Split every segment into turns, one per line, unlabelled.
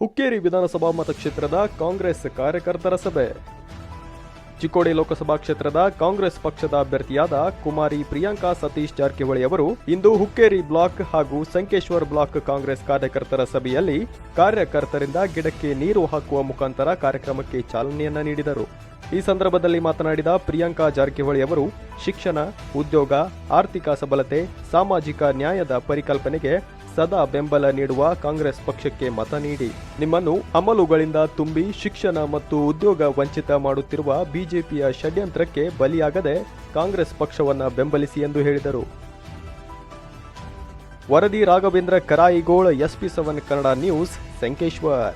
ಹುಕ್ಕೇರಿ ವಿಧಾನಸಭಾ ಮತಕ್ಷೇತ್ರದ ಕಾಂಗ್ರೆಸ್ ಕಾರ್ಯಕರ್ತರ ಸಭೆ. ಚಿಕ್ಕೋಡಿ ಲೋಕಸಭಾ ಕ್ಷೇತ್ರದ ಕಾಂಗ್ರೆಸ್ ಪಕ್ಷದ ಅಭ್ಯರ್ಥಿಯಾದ ಕುಮಾರಿ ಪ್ರಿಯಾಂಕಾ ಸತೀಶ್ ಜಾರಕಿಹೊಳಿ ಅವರು ಇಂದು ಹುಕ್ಕೇರಿ ಬ್ಲಾಕ್ ಹಾಗೂ ಸಂಕೇಶ್ವರ್ ಬ್ಲಾಕ್ ಕಾಂಗ್ರೆಸ್ ಕಾರ್ಯಕರ್ತರ ಸಭೆಯಲ್ಲಿ ಕಾರ್ಯಕರ್ತರಿಂದ ಗಿಡಕ್ಕೆ ನೀರು ಹಾಕುವ ಮುಖಾಂತರ ಕಾರ್ಯಕ್ರಮಕ್ಕೆ ಚಾಲನೆಯನ್ನ ನೀಡಿದರು. ಈ ಸಂದರ್ಭದಲ್ಲಿ ಮಾತನಾಡಿದ ಪ್ರಿಯಾಂಕಾ ಜಾರಕಿಹೊಳಿ ಅವರು ಶಿಕ್ಷಣ, ಉದ್ಯೋಗ, ಆರ್ಥಿಕ ಸಬಲತೆ, ಸಾಮಾಜಿಕ ನ್ಯಾಯದ ಪರಿಕಲ್ಪನೆಗೆ ಸದಾ ಬೆಂಬಲ ನೀಡುವ ಕಾಂಗ್ರೆಸ್ ಪಕ್ಷಕ್ಕೆ ಮತ ನೀಡಿ ನಿಮ್ಮನ್ನು ಅಮಲುಗಳಿಂದ ತುಂಬಿ ಶಿಕ್ಷಣ ಮತ್ತು ಉದ್ಯೋಗ ವಂಚಿತ ಮಾಡುತ್ತಿರುವ ಬಿಜೆಪಿಯ ಷಡ್ಯಂತ್ರಕ್ಕೆ ಬಲಿಯಾಗದೆ ಕಾಂಗ್ರೆಸ್ ಪಕ್ಷವನ್ನ ಬೆಂಬಲಿಸಿ ಎಂದು ಹೇಳಿದರು. ವರದಿ ರಾಘವೇಂದ್ರ ಕರಾಯಿಗೋಳ್, SP7 ಕನ್ನಡ ನ್ಯೂಸ್, ಸಂಕೇಶ್ವರ್.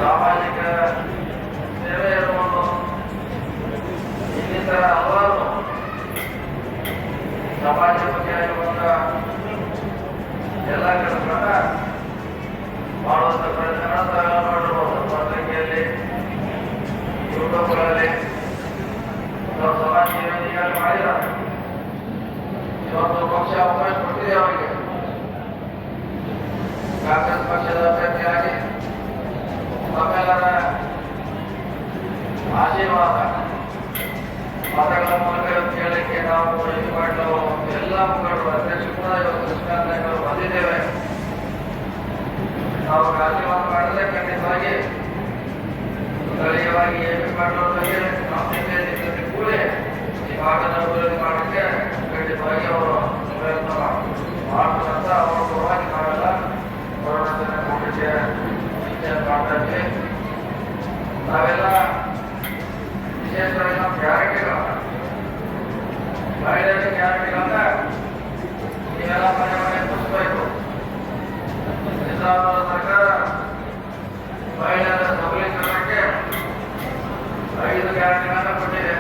ಸಾಮಾಜಿಕ ಸೇವೆ ಇರಬಹುದು, ಇನ್ನಿತರ ಹಲವಾರು ಸಮಾಜ ಬಗ್ಗೆ ಆಗಿರುವಂತ ಎಲ್ಲ ಕೆಲಸಗಳನ್ನ ಮಾಡುವಂತ ಪ್ರಯತ್ನ ಮಾಡಿರಬಹುದು. ಪತ್ರಿಕೆಯಲ್ಲಿ, ಯೂಟ್ಯೂಬ್ಗಳಲ್ಲಿ ಸಮಾಜ ಸೇವೆ ಮಾಡಿದ್ದಾರೆ. ಇವತ್ತು ಪಕ್ಷ ಅವಕಾಶ ಕೊಟ್ಟಿದೆ ಅವರಿಗೆ. ಕಾಂಗ್ರೆಸ್ ಪಕ್ಷದ ಅಭ್ಯರ್ಥಿಯಾಗಿ ತಮ್ಮೆಲ್ಲರ ಆಶೀರ್ವಾದ ಮತಗಳ ಮೂಲಕ ಕೇಳಲಿಕ್ಕೆ ನಾವು ಇದು ಮಾಡಲು ಎಲ್ಲ ಮುಖಂಡರು, ಅಧ್ಯಕ್ಷರು ಕೂಡ ಇವತ್ತು ಕೃಷ್ಣಾಂತರು ಬಂದಿದ್ದೇವೆ. ನಾವು ಆಶೀರ್ವಾದ ಮಾಡಿದ್ರೆ ಖಂಡಿತವಾಗಿ ಸ್ಥಳೀಯವಾಗಿ ಏನು ಮಾಡೋದಕ್ಕೆ ನಾವು ಕೂಡ ಈ ಭಾಗದ ಅಭಿವೃದ್ಧಿ ಮಾಡಲಿಕ್ಕೆ ಖಂಡಿತವಾಗಿ ಅವರು ಪ್ರಯತ್ನ ಮಾಡ್ತಾರಂತ ಅವರು ಪರವಾಗಿ ನಾವೆಲ್ಲ ಕೊರೋನಾ ಕೋವಿಡ್ಗೆ ಮಾಡ್ತಾ ಇದ್ವಿ. ನಾವೆಲ್ಲ ವಿಶೇಷವಾಗಿ ನಮ್ಮ ಗ್ಯಾರಂಟಿಗಳನ್ನ ಮಹಿಳೆಯರಿಗೆ ಗ್ಯಾರಂಟಿಗಳನ್ನ ನೀವೆಲ್ಲ ಮನೆ ಮನೆ ಮುಗಿಸ್ಬೇಕು. ಸಿದ್ದರಾಮಯ್ಯ ಸರ್ಕಾರ ಮಹಿಳೆಯರ ಸಬಲೀಕರಣಕ್ಕೆ 5 ಗ್ಯಾರಂಟಿಗಳನ್ನ ಕೊಟ್ಟಿದೆ.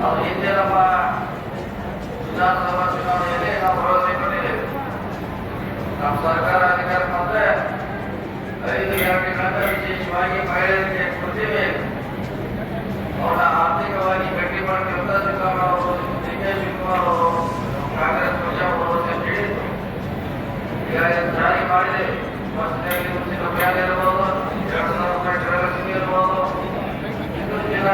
ಅದು ಹಿಂದೆ ನಮ್ಮ ವಿಧಾನಸಭಾ ಚುನಾವಣೆಯಲ್ಲಿ ನಾವು ಭರವಸೆ ಕೊಟ್ಟಿದ್ದೇವೆ. ನಮ್ಮ ಸರ್ಕಾರ ಅಧಿಕಾರಕ್ಕೆ ಬಂದ್ರೆ 5 ಗ್ಯಾರಂಟಿಗಳನ್ನ ವಿಶೇಷವಾಗಿ ಮಹಿಳೆಯರಿಗೆ ಕೊಡ್ತೀವಿ. ಅವರ ಆರ್ಥಿಕವಾಗಿ ಗಟ್ಟಿ ಮಾಡ್ತಿರುವಂತ ಸಿದ್ದರಾಮಯ್ಯ ಅವರು, DK ಶಿವಕುಮಾರ್ ಅವರು, ಕಾಂಗ್ರೆಸ್ ಪಕ್ಷ ಭರವಸೆ ನೀಡಿದ್ರು. ಈಗ ಜಾರಿ ಮಾಡಿದೆ. ಬಸ್ನಲ್ಲಿ ಉಚಿತ ಪ್ರಯಾಣ ಇರಬಹುದು, 2000 ರೂಪಾಯಿ ಇರಬಹುದು, ಇನ್ನೂ ದಿನ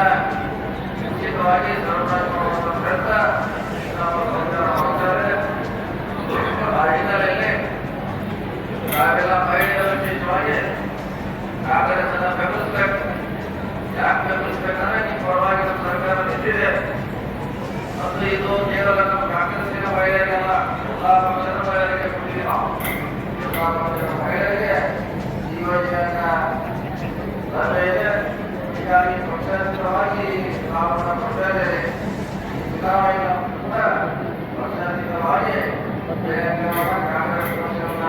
ಉಚಿತವಾಗಿ ಸರಬರಾಜು ಮಾಡುವಂತ ಪ್ರಯತ್ನ ಮಾಡ್ತಾರೆ. ಆ ಹಿನ್ನೆಲೆಯಲ್ಲಿ ನಾವೆಲ್ಲ ಮಹಿಳೆಯರು ವಿಶೇಷವಾಗಿ ಕಾಂಗ್ರೆಸ್ ಅನ್ನ ಬೆಂಬಲಿಸಬೇಕು. ಯಾಕೆ ಬೆಂಬಲಿಸಬೇಕಂದ್ರೆ ಈ ಪರವಾಗಿ ನಮ್ಮ ಸರ್ಕಾರ ನಿಂತಿದೆ. ಮತ್ತು ಇದು ಕೇವಲ ನಮ್ಮ ಕಾಂಗ್ರೆಸ್ಸಿನ ಮಹಿಳೆಯರಿಗಲ್ಲ, ಎಲ್ಲಾ ಪಕ್ಷದ ಮಹಿಳೆಯರಿಗೆ ಕೊಟ್ಟಿದ್ದೀವಿ. ನಾವು ಎಲ್ಲಾ ಪಕ್ಷದ ಮಹಿಳೆಯರಿಗೆ ಈ ಯೋಜನೆಯನ್ನ ಲಭ್ಯ ಇದೆ. ಹೀಗಾಗಿ ಪಕ್ಷಾತೀತವಾಗಿ ನಾವು ನಮ್ಮ ಪಕ್ಷದಲ್ಲಿ ಚುನಾವಣೆಯನ್ನು ಕೂಡ ಪಕ್ಷಾತೀತವಾಗಿ ಕಾಂಗ್ರೆಸ್ ಪಕ್ಷವನ್ನ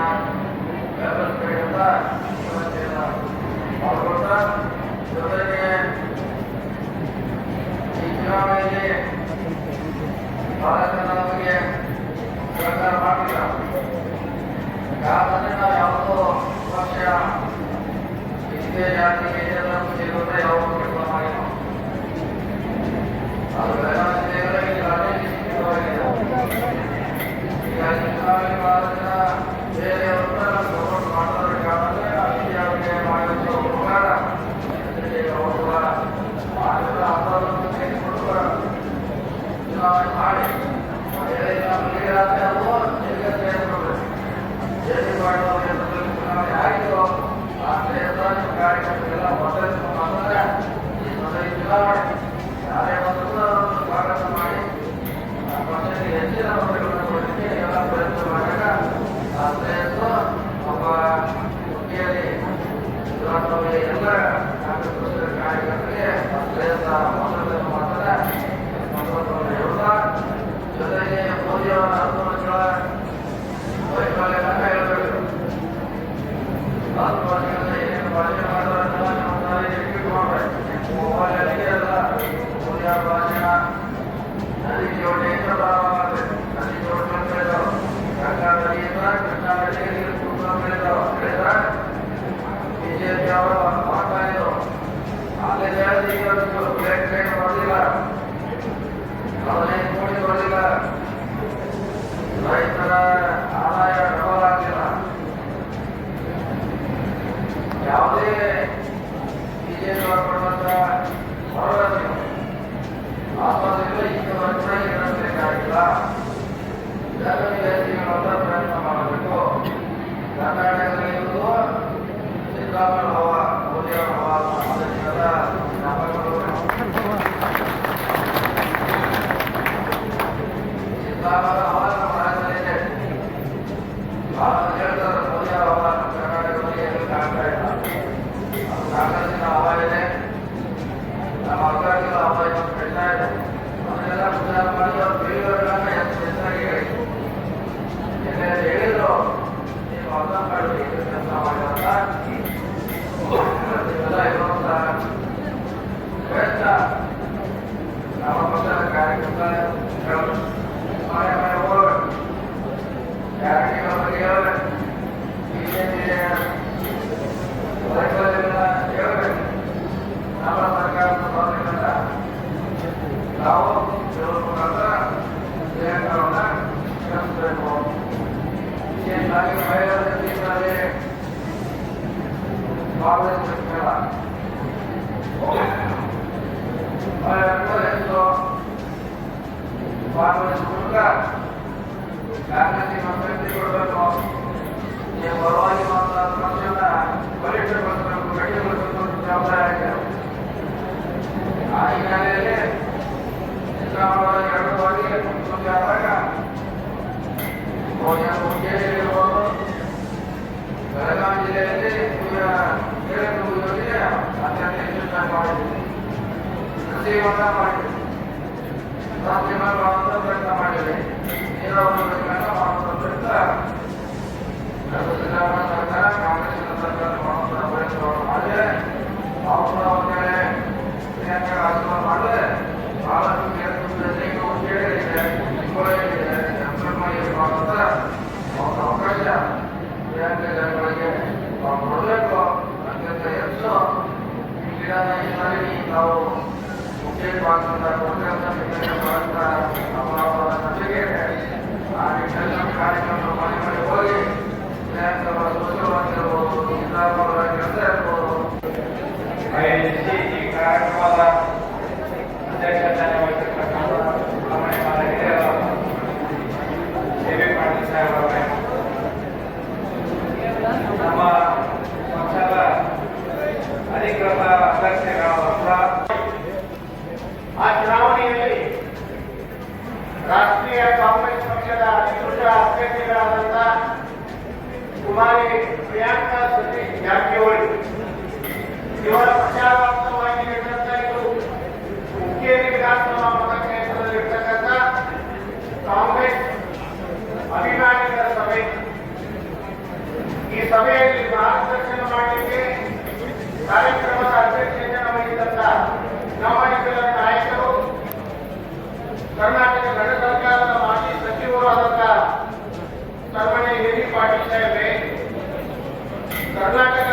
ಬೆಂಬಲಿಸಬೇಕಂತ ಮಾಡಿಕೊಡ್ತಾ, ಜೊತೆಗೆ ಈ ಚುನಾವಣೆಯಲ್ಲಿ ಬಹಳ ಜನ ನಮಗೆ ಸಹಕಾರ ಮಾಡಿಲ್ಲ. ಯಾಕಂದ್ರೆ ನಾವು ಯಾವುದೋ ಪಕ್ಷ ಇದೇ ಜಾತಿಗೆ ಸೇರಿದ್ರೆ ಯಾವುದು ಕೆಲಸ ಮಾಡಿಲ್ಲ. ಅದು ಹೀಗಾಗಿ ಚುನಾವಣೆ ಬಹಳ ಜನ ಬೇರೆಯವ್ರನ್ನ ಸಪೋರ್ಟ್ ಮಾಡಬೇಕಾದ್ರೆ ಅವರಿಗೆ ಮಾಡಿರೋ ಉಪಕಾರ ಚುನಾವಣೆ ಮಾಡಿ ಚುನಾವಣೆ ಆಯಿತು. ಆ ಕಾರ್ಯಕ್ರಮಗಳೆಲ್ಲ ಮೊದಲ ಈ ಚುನಾವಣೆ ಯಾರೇ ಬಂದರೂ ಸ್ವಾಗತ ಶ್ರೇಯಸ್ಸ ಮೊದಲನ್ನು ಮಾತ್ರ ಹೇಳುತ್ತಾ ಜೊತೆಗೆ ಮೋದಿಯವರ ಅನುಭವಗಳ ವೈಫಲ್ಯವನ್ನು ಹೇಳಬೇಕು. 4 ವರ್ಷದಿಂದ ಏನೇನು ಭಾಷಣ ಮಾಡಿದ್ರೆ ಇಟ್ಬಿಟ್ಟು ಮೊಬೈಲಲ್ಲಿ ಎಲ್ಲ ಮೋದಿಯವರ ಭಾಷಣ ನದಿ ಜೋಡಿಯಿಂದ ಪ್ರಾರಂಭವಾಗಿದೆ. ನದಿ ಜೋಡಿಗಳು ಬೆಳೆದವು, ಗಂಗಾ ನದಿಯಿಂದ ಕೃಷ್ಣಾ ನದಿಗೆ ನೀರು ತುಂಬ ಬೆಳೆದವು. ಬೆಳೆದ್ರೆ ಬಿಜೆಪಿ ಅವರು ಮಾಡ್ತಾ ಇದ್ರು. ಅಲ್ಲೇ ಹೇಳಿದ ಇವತ್ತು ಬ್ರೇಕ್ ಟ್ರೈನ್ ಬರಲಿಲ್ಲ, 15 ಕೋಟಿ ಬರಲಿಲ್ಲ, ರೈತರ ಆದಾಯ ಡಬಲ್ ಆಗಲಿಲ್ಲ. ಯಾವುದೇ ಬಿಜೆಪಿ ಅವರು ಕೊಡುವಂತ ಭರವಸೆ ಆಸ್ವಾದನೆಗಳು ಈಗವರೆಗೂ ಇರಬೇಕಾಗಿಲ್ಲ. ವಿದೇಶಿಗಳಂತ ಪ್ರಯತ್ನ ಮಾಡಬೇಕು. ಕರ್ನಾಟಕದಲ್ಲಿ ಇರುವುದು ಸಿದ್ದರಾಮಯ್ಯ ಹವ, ಮೋದಿಯವರ ಹವ, ಅದಕ್ಕೆಲ್ಲ ನಮ್ಮಗಳು ಸಿದ್ದರಾಮಯ್ಯ ಹವ ನಮ್ಮ ರಾಜ್ಯದಲ್ಲಿದೆ. ಹೇಳ್ತಾರೆ ಮೋದಿಯವರ ಹವ ನಮ್ಮ ಕರ್ನಾಟಕದಲ್ಲಿ ಎಲ್ಲೂ ಕಾಣ್ತಾ ಇಲ್ಲ. ಅದು ಕಾಂಗ್ರೆಸ್ಸಿನ ಹವ ಇದೆ, ನಮ್ಮ ಅಧಿಕಾರಿಗಳ ಹವ ಇವತ್ತು ಬೆಳೀತಾ ಇದೆ. ಅದನ್ನೆಲ್ಲ ವಿಚಾರ ಮಾಡಿ ಅವರು ಬೆಳೆಯುವವರೆಲ್ಲ ಹೆಚ್ಚಾಗಿ ಹೇಳಿ ಎಲ್ಲೆಲ್ಲ ಹೇಳಿದ್ರು ನೀವು ಅರ್ಥ ಮಾಡಿ ಕೆಲಸ ಮಾಡಿದಂತ ಇದೆಲ್ಲ ಇರುವಂತ ಶ್ರೇಷ್ಠ ನಮ್ಮ ಪಕ್ಷದ ಕಾರ್ಯಕರ್ತರು ಮನೆ ಮನೆ ಹೋಗ್ಬೇಕು, ಗ್ಯಾರಂಟಿಗಳ ಬಗ್ಗೆ ಹೇಳ್ಬೇಕು, ಬಿಜೆಪಿ ವೈಫಲ್ಯಗಳನ್ನ ಹೇಳ್ಬೇಕು. ನಮ್ಮ ಸರ್ಕಾರದ ಸ್ವಾತಂತ್ರ್ಯ ನಾವು ಇದ್ರ ಮುಖಾಂತರ ಪ್ರಿಯಾಂಕರನ್ನ ಕಳಿಸಬೇಕು. ವಿಶೇಷವಾಗಿ ಮಹಿಳೆಯರ ಜೀವನದಲ್ಲಿ ಭಾಗವಹಿಸಬೇಕಲ್ಲ, ಮಹಿಳೆಯರು ಹೆಚ್ಚು ಭಾಗವಹಿಸಿದಾಗ ಕಾಂಗ್ರೆಸ್ಸಿಗೆ ಮಕ್ಕಳಿಗೆ ಕೊಡಬೇಕು. ನೀವು ಪರವಾಗಿ ಮಾತನಾಡುವ ಪಕ್ಷನ ಬಲಿಷ್ಠಗೊಳಿಸಬೇಕು, ಗಟ್ಟಿಗೊಳಿಸಬೇಕು ಜವಾಬ್ದಾರಿ ಆಗಿದೆ. ಆ ಹಿನ್ನೆಲೆಯಲ್ಲಿ ಸಿದ್ದರಾಮಯ್ಯ 2 ಬಾರಿಗೆ ಮುಖ್ಯಮಂತ್ರಿ ಆದಾಗ ಹುಕ್ಕೇರಿಯಲ್ಲಿರ್ಬೋದು, ಬೆಳಗಾವಿ ಜಿಲ್ಲೆಯಲ್ಲಿ ಕೇಳಲು ಯೋಜನೆ ಅತ್ಯಂತ ಯಶಸ್ವಿ ಮಾಡಿದ್ವಿ. ಕೃಷಿ ಹೊಂಡ ಮಾಡಿದ್ವಿ, ರಾಜ್ಯಗಳ ಮಾಡುವಂಥ ಪ್ರಯತ್ನ ಮಾಡಿದ್ವಿ, ನೀರಾವರಿ ಯೋಜನೆಯನ್ನು ಮಾಡುವಂಥ ಪ್ರಯತ್ನ ಸಿದ್ದರಾಮಯ್ಯ ಸರ್ಕಾರ ಕಾಂಗ್ರೆಸ್ಸಿನ ಸರ್ಕಾರ ಮಾಡುವಂಥ ಪ್ರಯತ್ನವನ್ನು ಮಾಡಿದೆ. ಅವರು ಒಂದು ಕಡೆ ಪ್ರಿಯಾಂಕಾ ರಾಜೀನಾಮೆ ಮಾಡಿದ್ರೆ ಬಹಳಷ್ಟು ಕೇಳಿದೆ, ಮಾಡುವಂತ ಒಂದು ಅವಕಾಶ ಪ್ರಿಯಾಂಕಾ ಜನಗಳಿಗೆ ನಾವು ಕೊಡಬೇಕು. ಅತ್ಯಂತ ಹೆಚ್ಚು ಈ ಗಿಡನ ಈ ಸಾರಿ ನಾವು ಮುಖ್ಯ ನಮ್ಮ ಜೊತೆಗೆ ಆ ನಿಟ್ಟಿನಲ್ಲಿ ಕಾರ್ಯಕ್ರಮ ಮನೆ ಮನೆ ಹೋಗಿ ಪ್ರಿಯಾಂಕಾ ಸ್ವಚ್ಛವಾಗಿರ್ಬೋದು, ಸಿದ್ದರಾಮಯ್ಯ ಕೆಲಸ ಇರ್ಬೋದು ಈ ಕಾರ್ಯಕ್ರಮದ ಅಧ್ಯಕ್ಷತೆ ವಹಿಸಿರ್ತಕ್ಕಂಥ ನಮ್ಮ ಪಕ್ಷದ ಅಧಿಕೃತ ಅಧ್ಯಕ್ಷರಾದ
ಆ ಚುನಾವಣೆಯಲ್ಲಿ ರಾಷ್ಟ್ರೀಯ ಕಾಂಗ್ರೆಸ್ ಪಕ್ಷದ ಅಧಿಕೃತ ಅಭ್ಯರ್ಥಿಗಳಾದಂಥ ಕುಮಾರಿ ಪ್ರಿಯಾಂಕಾ ಸತೀಶ್ ಜಾರಕಿಹೊಳಿ ಇವರ ಪ್ರಚಾರಾರ್ಥವಾಗಿ ನಡೆದಂತ ಇದು ಹುಕ್ಕೇರಿ ವಿಧಾನಸಭಾ ಮತಕ್ಷೇತ್ರದಲ್ಲಿರ್ತಕ್ಕಂಥ ಕಾಂಗ್ರೆಸ್ ಅಭಿಮಾನಿಗಳ ಸಭೆ. ಈ ಸಭೆಯಲ್ಲಿ ಮಾರ್ಗದರ್ಶನ ಮಾಡಲಿಕ್ಕೆ ಕಾರ್ಯಕ್ರಮದ ಅಧ್ಯಕ್ಷತೆಯನ್ನು ವಹಿಸಿದಂತ ನಮ್ಮ ನಿಖಿಲ ನಾಯಕರು, ಕರ್ನಾಟಕ ಗಣ ಸರ್ಕಾರದ ಮಾಜಿ ಸಚಿವರು ಆದಂತ ಸನ್ಮಾನ್ಯ ಎ ಬಿ ಪಾಟೀಲ್ ಸಾಹೇಬ್ರೆ, ಕರ್ನಾಟಕ